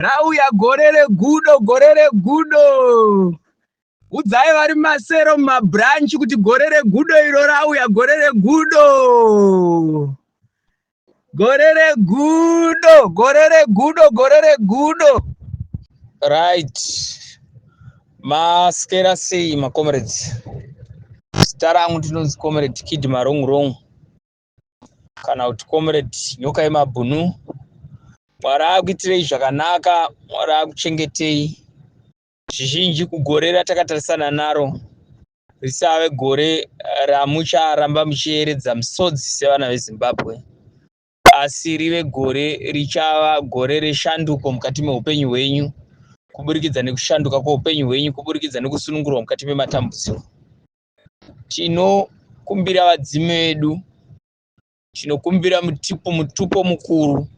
Rauya gore regudo. Udzai vari masero mumabranchi kuti gore regudo iro rauya, gore regudo. Gore regudo. Right. Maskera sei comrades. Zita rangu tinonzi comrade Kid Marongorong kana kuti comrade nyoka yemabhunu. Mwari akuitirei zvakanaka, Mwari akuchengetei. Zvizhinji kugore ratakatarisana naro risave gore ramucharamba muchieredza misodzi sevana veZimbabwe, asi rive gore richava gore reshanduko mukati meupenyu hwenyu, kuburikidza nekushanduka kweupenyu hwenyu, kuburikidza nekusunungurwa mukati mematambudziko. Tinokumbira vadzimu vedu, tinokumbira mutupo mukuru,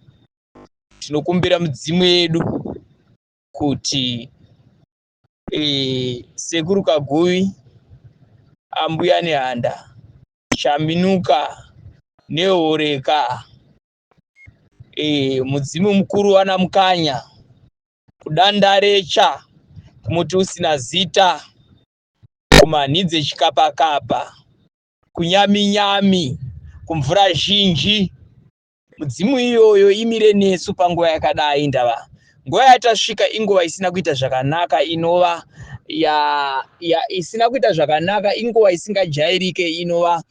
tinokumbira mudzimu yedu kuti sekuru Kaguvi, ambuya nehanda, Shaminuka nehoreka, mudzimu mukuru wana mukanya, kudandarecha, kumuti usina zita, kumanhidzi echikapakapa, kunyami-nyami, kumvura zhinji. Mudzimu iyoyo imire nesu panguva yakadai ndava. Nguva yatasvika inguva isina kuita zvakanaka, inova isina kuita zvakanaka, inguva isingajairike, inova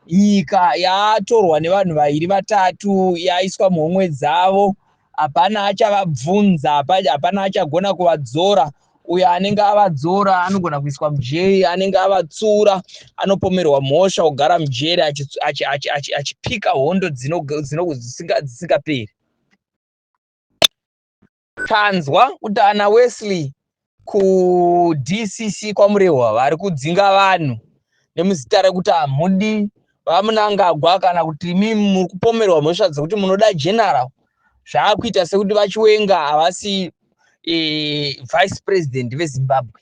nyika yatorwa nevanhu vaviri vatatu, yaiswa muhomwe dzavo, hapana achavabvunza, hapana achagona kuvadzora. Uyo anenge avadzora anogona kuiswa mujeri, anenge avatsura anopomerwa mhosva kugara mujeri achipika hondo dzisingaperi. Tanzwa kuti ana Wesley ku-DCC kwaMurehwa vari kudzinga vanhu nemuzita rekuti hamudi vaMunangagwa kana kuti muri kupomerwa mhosva dzekuti munoda general. Zvaakuita sekuti vachiwenga havasi vice president veZimbabwe.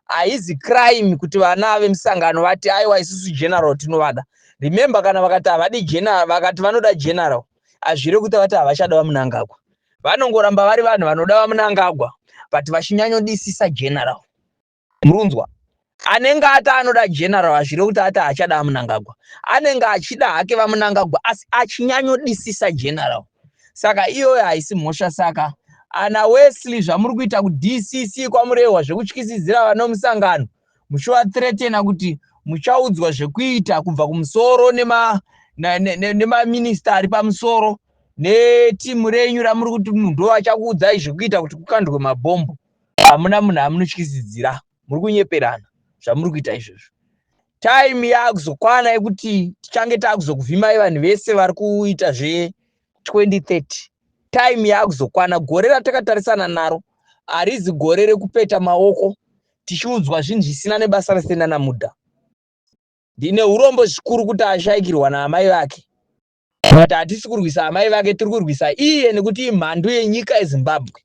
Haizi crime kuti vana vemusangano vati aiwa isusu general tinovada. Remember, kana vakati havadi general, vakati vanoda general, hazvire kuti vati havachada vaMunangagwa. Vanongoramba vari vanhu vanoda vaMunangagwa but vachinyanyodisisa general. Murunzwa, anenge ati anoda general hazvire kuti ati hachada vaMunangagwa. Anenge achida hake vaMunangagwa asi achinyanyodisisa general. Saka iyoyo haisi mhosva. Saka ana Wesley zvamuri kuita ku-DCC kwaMurehwa zvekutyisidzira vana vemusangano, muchivathreatena kuti muchaudzwa zvekuita kubva kumusoro nemaminista ari pamusoro, netimu renyu ramuri kuti ndo vachakuudzai zvekuita kuti kukandwe mabhombo. Hamuna munhu amunotyisidzira, muri kunyeperana zvamuri kuita izvozvo. Time yaakuzokwana yekuti tichange taakuzokuvhimai vanhu vese vari kuita zve2030. Time yaakuzokwana. Gore ratakatarisana naro harizi gore rekupeta maoko tichiudzwa zvinhu zvisina nebasa risina namudha. Ndine urombo zvikuru kuti ashayikirwa naamai vake. But hatisi kurwisa amai vake, tiri kurwisa iye nekuti imhandu yenyika yeZimbabwe.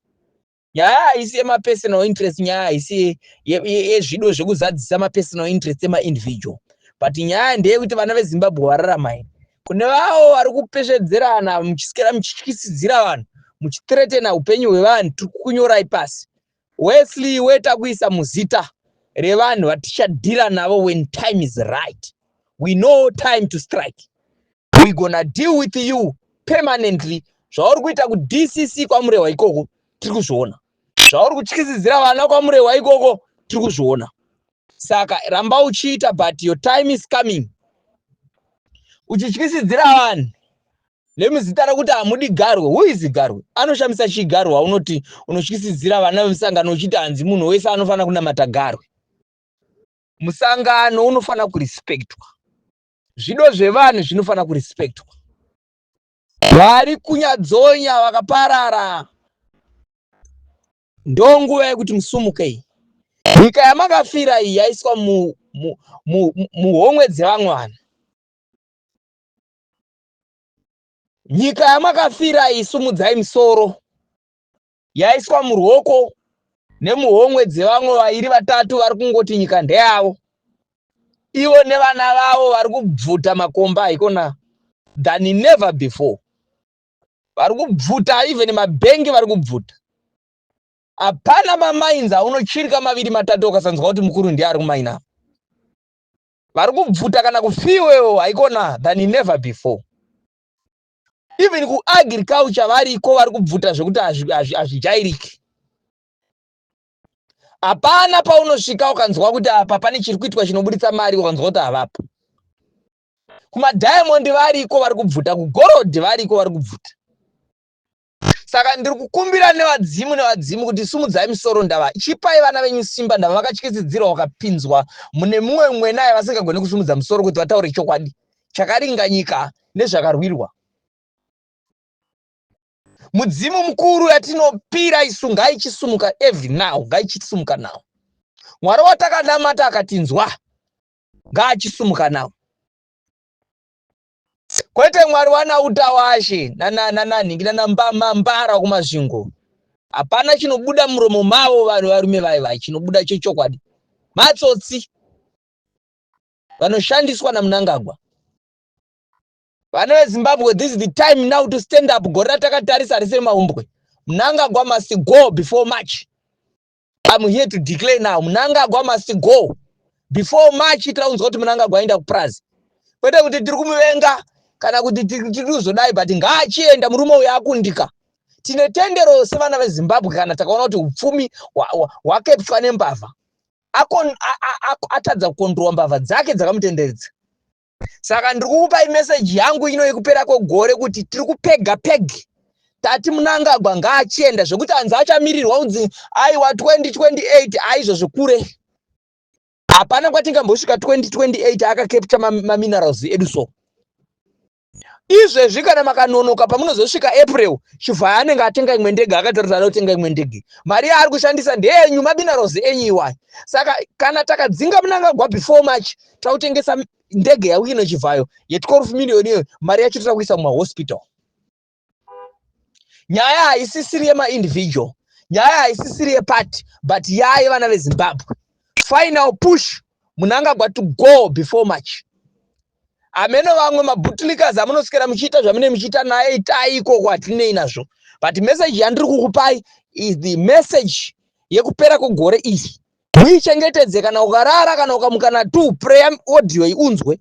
Nyaya haisi yemapersonal interest, nyaya haisi yezvido zvekuzadzisa mapersonal interest ema-individual. But nyaya ndeyekuti vana veZimbabwe vararamai. Kune vavo vari kupesvedzerana muchisikera muchityisidzira vanhu, muchithreatena upenyu hwevanhu, tiri kunyorai pasi. Wesley wetakuisa muzita revanhu vatichadhira navo when time is right. We know time to strike. We gonna deal with you permanently. Zvauri kuita ku-DCC kwaMurehwa ikoko tiri kuzviona. Zvauri kutyisidzira vana kwaMurehwa ikoko tiri kuzviona. Saka ramba uchiita, but your time is coming. Uchityisidzira vanhu nemuzita rekuti hamudi Garwe. Who is Garwe? Anoshamisa chii Garwe unoti unotyisidzira vana vemusangano uchiti hanzi munhu wese anofana kunamata Garwe? Musangano unofana kurispektwa. Zvido zvevanhu zvinofana kurispektwa. Vari kunyadzonya vakaparara. Ndonguva yekuti musumukei. Nyika yamakafira iyi yaiswa muhomwe dzevamwe vanhu. Nyika yamakafira iyi, sumudzai musoro, yaiswa muruoko nemuhomwe dzevamwe vaviri vatatu vari kungoti nyika ndeyavo. Ivo nevana vavo vari kubvuta makomba haikona than never before. vari kubvuta, even mabhengi vari kubvuta. Hapana mamainzi aunochirika maviri matatu ukasanzwa kuti mukuru ndiye ari kumaina. Vari kubvuta kana kufiwewo haikona than never before. Even kuagriculture variko vari kubvuta zvekuti hazvijairiki. Hapana paunosvika ukanzwa kuti apa pane chiri kuitwa chinobuditsa mari ukanzwa kuti havapo. Kumadiamond variko vari kubvuta, kugorodhi variko vari kubvuta. Saka ndiri kukumbira nevadzimu kuti simudzai misoro ndava. Chipai vana venyu simba ndava vakatyisidzira vakapinzwa mune mumwe mwenaye vasingagoni kusumudza musoro kuti vataure chokwadi chakaringanyika nezvakarwirwa. Mudzimu mukuru yatinopira isu ngaichisumuka every now, ngaichisumuka now. Mwari watakanamata akatinzwa ngaachisumuka now. Kwete Mwari wanauta washe nambara kumazvingo. Hapana chinobuda muromo mavo vanhu varume vai chinobuda chechokwadi. Matsotsi vanoshandiswa naMnangagwa. Vana veZimbabwe, this is the time now to stand up. Gore ratakatarisa rise maumbwe. Mnangagwa must go before March. I'm here to declare now. Mnangagwa must go before March. Itaunzwa kuti Mnangagwa aenda kuPrazi. Kwete kuti tiri kumuvenga kana kuti tiri kuzodai, but ngaachienda murume uyu akundika. Tine tendero sevana veZimbabwe kana takaona kuti upfumi hwakepfwa nembavha. Atadza kukontrol mbavha dzake dzakamutenderedza. Saka ndiri kukupa message yangu ino yekupera kwegore kuti tiri kupega pegi. Tati Mnangagwa ngaachienda zvekuti anzi achamirirwa unzi aiwa 2028 aizvozvo kure. Hapana kwatingambosvika 2028 akakepcha maminerals edu so. Izvezvi kana makanonoka pamunozosvika April, Chivhaya anenge atenga imwe ndege, akatarisana kutenga imwe ndege. Mari yaari kushandisa ndeyenyu, maminerals enyu iwayo. Saka kana takadzinga Mnangagwa before March, tautengesa ndege yawino Chivhayo ye12 million iyo, mari yacho titakuisa mumahospital. Nyaya haisisiri yema-individual, nyaya haisisiri yeparty, but yaya vana veZimbabwe. Final push, Mnangagwa to go before March. Ameno vamwe mabhutulikazi amunosikira muchiita zvamune muchiita naye itaiko kwatinei nazvo. But message yandiri kukupai is the message yekupera kwegore iri. Muichengetedze, kana ukarara kana ukamuka na2 prayer audio iunzwe.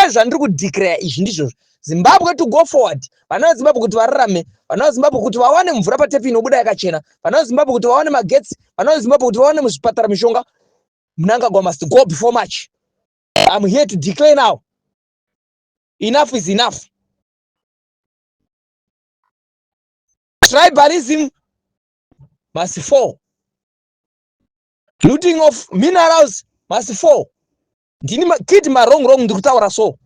Ezvandiri kudeclare izvi ndizvo. Zimbabwe to go forward. Vana veZimbabwe kuti vararame, vana veZimbabwe kuti vawane mvura patepi inobuda yakachena, vana veZimbabwe kuti vawane magetsi, vana veZimbabwe kuti vawane muzvipatara mishonga. Mnangagwa must go before March. I'm here to declare now. Enough is enough. Tribalism must fall. Looting of minerals must fall. Ndini kiti wrong ndiri kutaura so.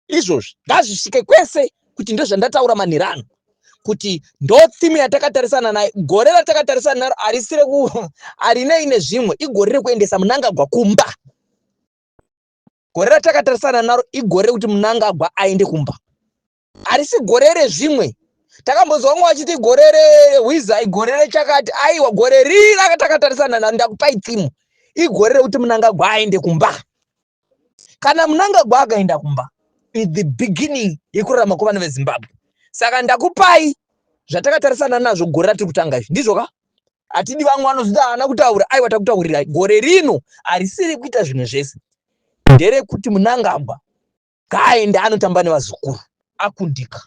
Izvozvi ngazvisvike kwese kuti ndo zvandataura manhirano. Kuti ndo theme yatakatarisana nayo. Gore ratakatarisana naro arisire arinei nezvimwe. Igore rekuendesa Mnangagwa kumba. Gore ratakatarisana naro igore kuti Mnangagwa aende kumba. Arisi gore rezvimwe. Takambozwa mwe achiti gore reHwiza, igore rechakati, aiwa gore riri rakatakarisana naro ndakupai theme. Igore rekuti Mnangagwa aende kumba. Kana Mnangagwa akaenda kumba, is the beginning yekurarama kwavana veZimbabwe. Saka ndakupai zvatakatarisana nazvo gore ratiri kutanga izvi. Ndizvo ka? Atidi vamwe vanozvida hana kutaura, aiwa takutaurira. Gore rino arisiri kuita zvimwe zvese. Ndere kuti Mnangagwa ngaende anotamba nevazukuru akundika.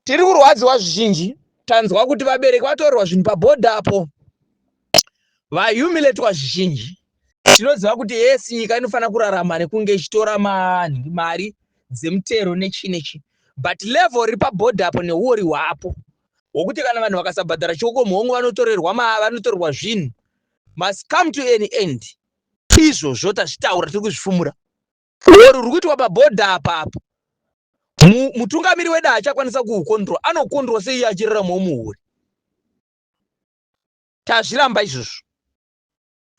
Tiri kurwadziwa zvizhinji, tanzwa kuti vabereki vatorerwa zvinhu pabhodha apo, vahumiletwa zvizhinji. Tinoziva kuti yesi nyika inofana kurarama nekunge ichitora mari dzemutero nechi. But level iri pabhodha apo neuori hwapo hwokuti kana vanhu vakasabhadhara choko muhongo vanotorerwa zvinhu must come to an end. Izvozvo tazvitaura tiri kuzvifumura. Uori ruri kuitwa pabhodha apapo, mutungamiri wedu haachakwanisa kuukontrol, anokontrol sei achiraramawo muhuri. Tazviramba izvozvo.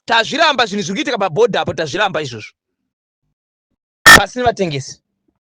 Tazviramba zvinhu zviri kuitika pabhodha apo, tazviramba izvozvo. Pasina vatengesi.